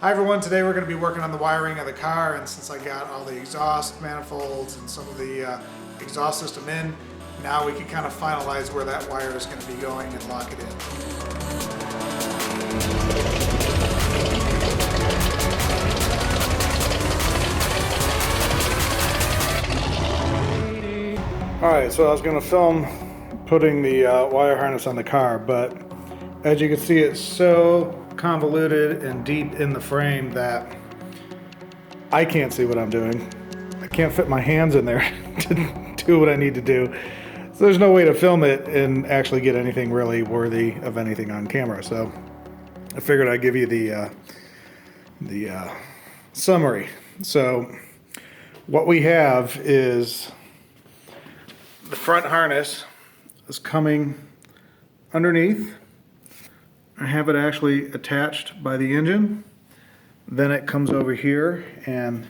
Hi everyone, today we're going to be working on the wiring of the car, and since I got all the exhaust manifolds and some of the exhaust system in, now we can kind of finalize where that wire is going to be going and lock it in. Alright, so I was going to film putting the wire harness on the car, but as you can see, it's so convoluted and deep in the frame that I can't see what I'm doing. I can't fit my hands in there to do what I need to do. So there's no way to film it and actually get anything really worthy of anything on camera. So I figured I'd give you the summary. So what we have is the front harness is coming underneath. I have it actually attached by the engine. Then it comes over here and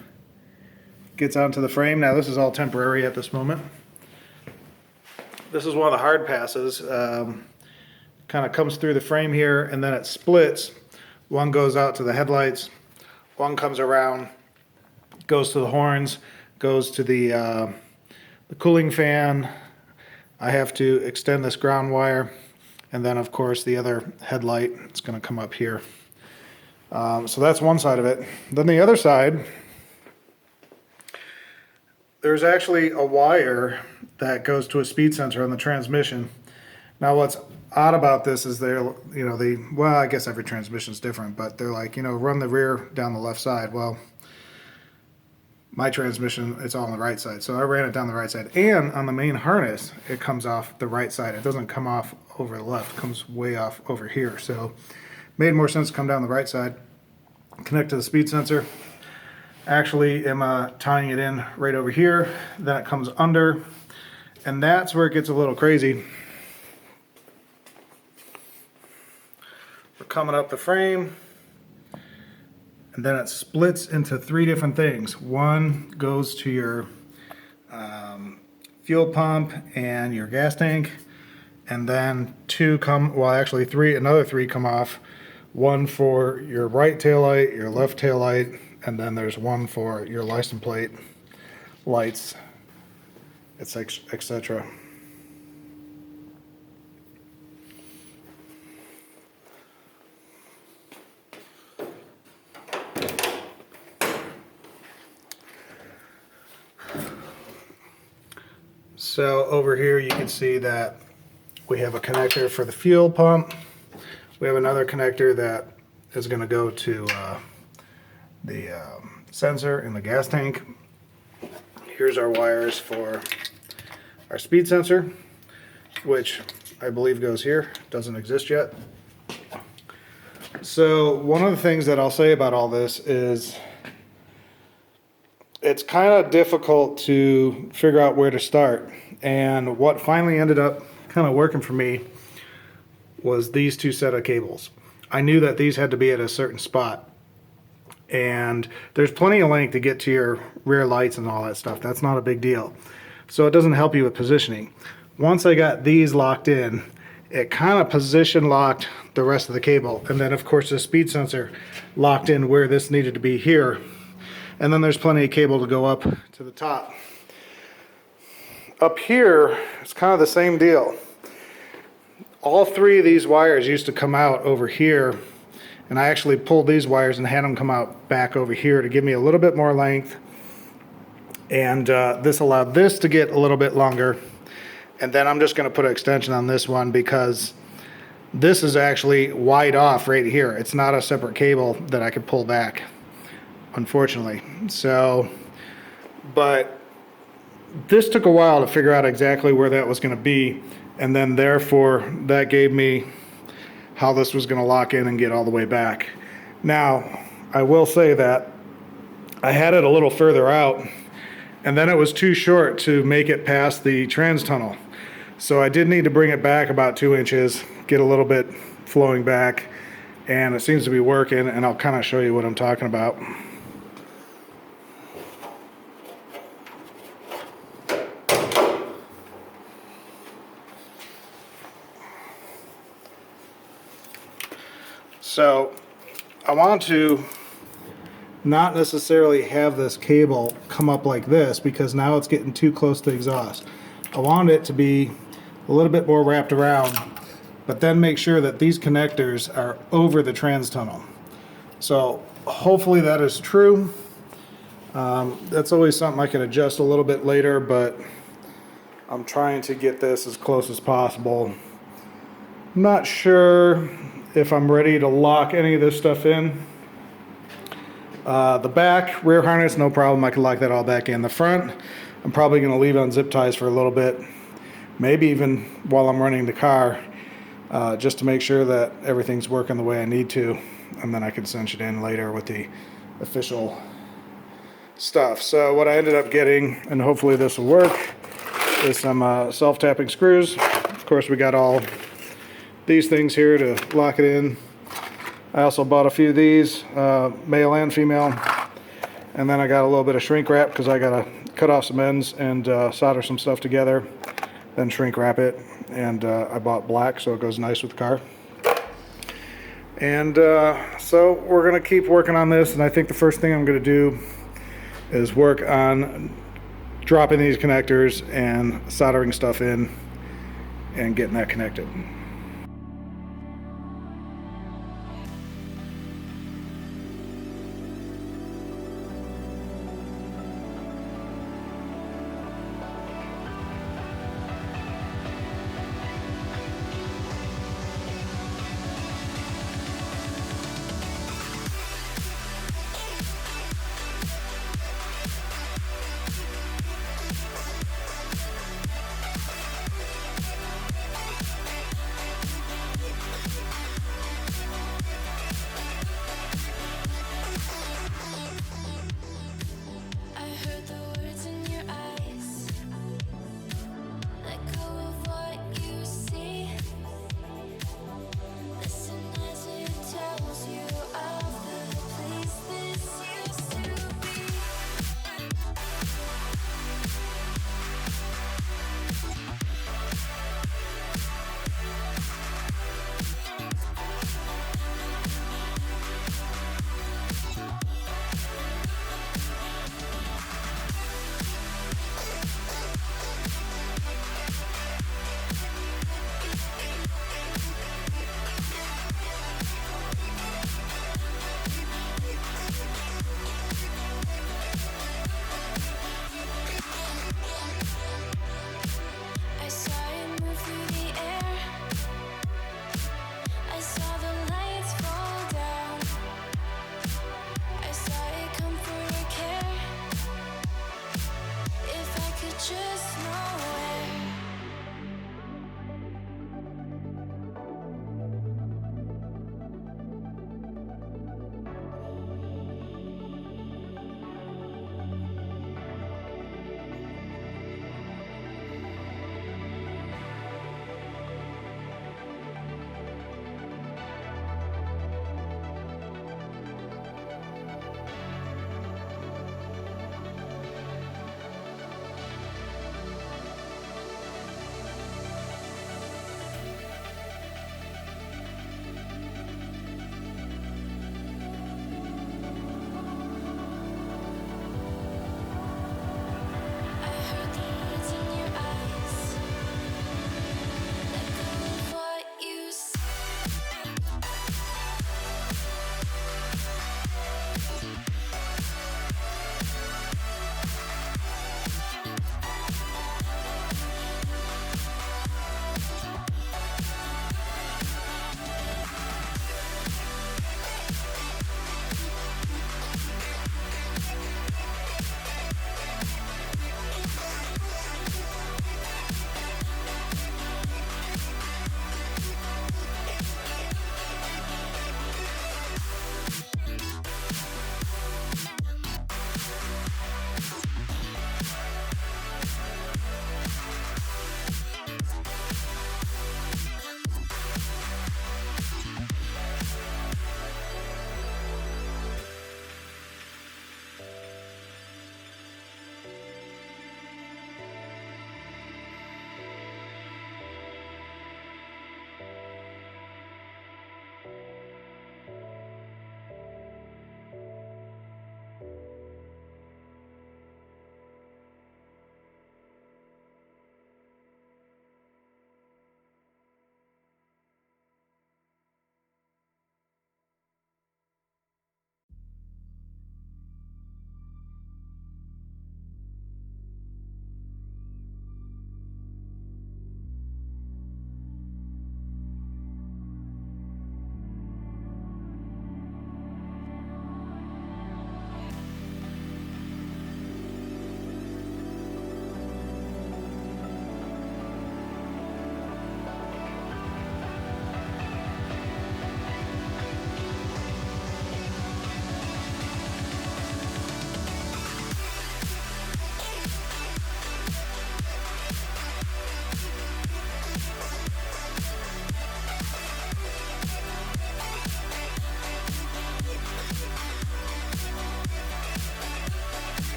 gets onto the frame. Now this is all temporary at this moment. This is one of the hard passes. Kind of comes through the frame here and then it splits. One goes out to the headlights, one comes around, goes to the horns, goes to the cooling fan. I have to extend this ground wire. And then, of course, the other headlight is going to come up here. So that's one side of it. Then the other side, there's actually a wire that goes to a speed sensor on the transmission. Now, what's odd about this is they're, well, I guess every transmission is different, but they're like, run the rear down the left side. Well, my transmission, it's all on the right side. So I ran it down the right side. And on the main harness, it comes off the right side. It doesn't come off over the left. It comes way off over here. So made more sense to come down the right side, connect to the speed sensor. Actually, am tying it in right over here. Then it comes under. And that's where it gets a little crazy. We're coming up the frame. And then it splits into three different things. One goes to your fuel pump and your gas tank. And then another three come off. One for your right taillight, your left taillight, and then there's one for your license plate lights, etc. So over here you can see that we have a connector for the fuel pump. We have another connector that is going to go to the sensor in the gas tank. Here's our wires for our speed sensor, which I believe goes here. Doesn't exist yet. So one of the things that I'll say about all this is it's kind of difficult to figure out where to start. And what finally ended up kind of working for me was these two set of cables. I knew that these had to be at a certain spot. And there's plenty of length to get to your rear lights and all that stuff. That's not a big deal. So it doesn't help you with positioning. Once I got these locked in, it kind of position locked the rest of the cable. And then of course the speed sensor locked in where this needed to be here. And then there's plenty of cable to go up to the top. Up here, it's kind of the same deal. All three of these wires used to come out over here, and I actually pulled these wires and had them come out back over here to give me a little bit more length. And this allowed this to get a little bit longer. And then I'm just going to put an extension on this one because this is actually wide off right here. It's not a separate cable that I could pull back, unfortunately. So, but this took a while to figure out exactly where that was going to be, and then therefore that gave me how this was going to lock in and get all the way back. Now, I will say that I had it a little further out, and then it was too short to make it past the trans tunnel. So I did need to bring it back about 2 inches, get a little bit flowing back, and it seems to be working, and I'll kind of show you what I'm talking about. So I want to not necessarily have this cable come up like this, because now it's getting too close to the exhaust. I wanted it to be a little bit more wrapped around, but then make sure that these connectors are over the trans tunnel. So hopefully that is true. That's always something I can adjust a little bit later, but I'm trying to get this as close as possible. I'm not sure if I'm ready to lock any of this stuff in. The back rear harness, no problem, I can lock that all back in. The front, I'm probably going to leave on zip ties for a little bit, maybe even while I'm running the car, just to make sure that everything's working the way I need to, and then I can cinch it in later with the official stuff. So what I ended up getting, and hopefully this will work, is some self-tapping screws. Of course, we got all these things here to lock it in. I also bought a few of these, male and female, and then I got a little bit of shrink wrap because I gotta cut off some ends and solder some stuff together, then shrink wrap it. And I bought black so it goes nice with the car. And so we're gonna keep working on this, and I think the first thing I'm gonna do is work on dropping these connectors and soldering stuff in and getting that connected.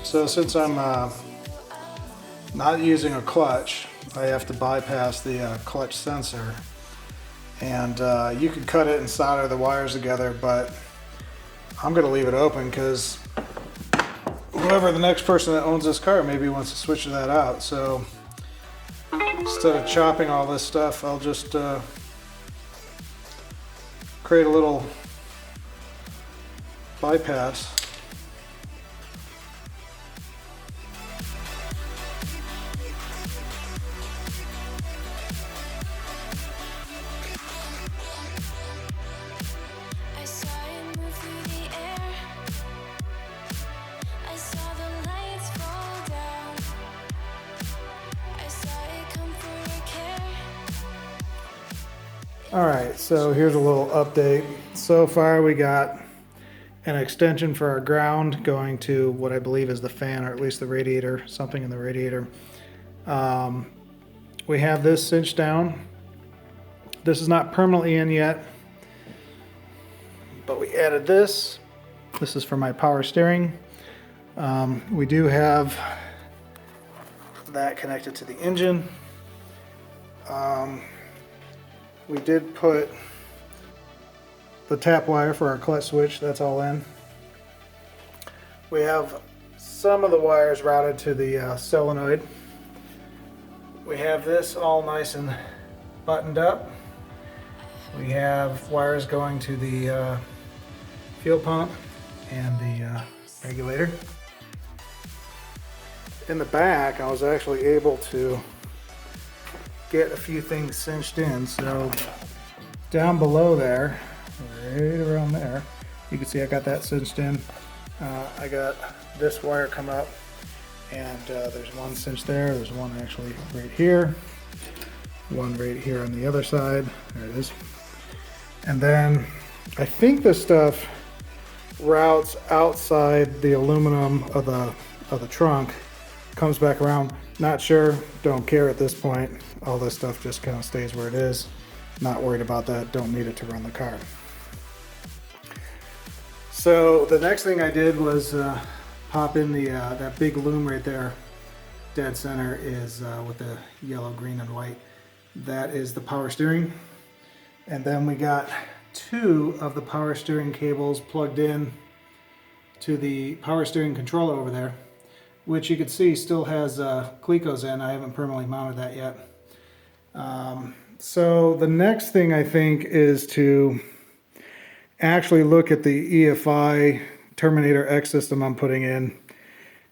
So since I'm not using a clutch, I have to bypass the clutch sensor. And you can cut it and solder the wires together, but I'm going to leave it open because whoever the next person that owns this car maybe wants to switch that out. So instead of chopping all this stuff, I'll just create a little bypass. Alright, so here's a little update. So far we got an extension for our ground going to what I believe is the fan, or at least the radiator, something in the radiator. We have this cinched down. This is not permanently in yet, but we added this. This is for my power steering. We do have that connected to the engine. We did put the tap wire for our clutch switch, that's all in. We have some of the wires routed to the solenoid. We have this all nice and buttoned up. We have wires going to the fuel pump and the regulator. In the back, I was actually able to get a few things cinched in. So down below there, right around there, you can see I got that cinched in. I got this wire come up, and there's one cinched there. There's one actually right here, one right here on the other side. There it is. And then I think this stuff routes outside the aluminum of the trunk, comes back around. Not sure, don't care at this point. All this stuff just kind of stays where it is. Not worried about that, don't need it to run the car. So the next thing I did was pop in the that big loom right there. Dead center is with the yellow, green, and white. That is the power steering. And then we got two of the power steering cables plugged in to the power steering controller over there, which you can see still has Clecos in. I haven't permanently mounted that yet. So the next thing I think is to actually look at the EFI Terminator X system I'm putting in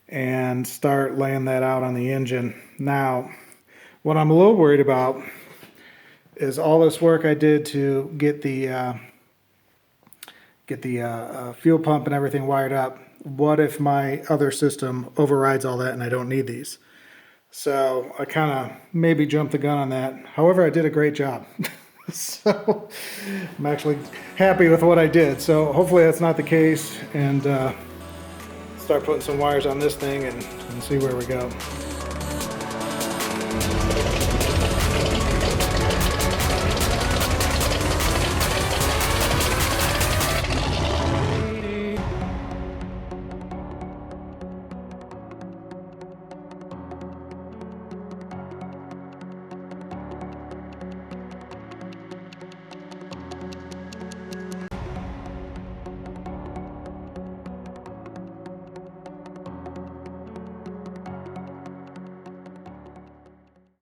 and start laying that out on the engine. Now, what I'm a little worried about is all this work I did to get the fuel pump and everything wired up. What if my other system overrides all that and I don't need these? So I kind of maybe jumped the gun on that. However, I did a great job. So I'm actually happy with what I did. So hopefully that's not the case, and start putting some wires on this thing and see where we go.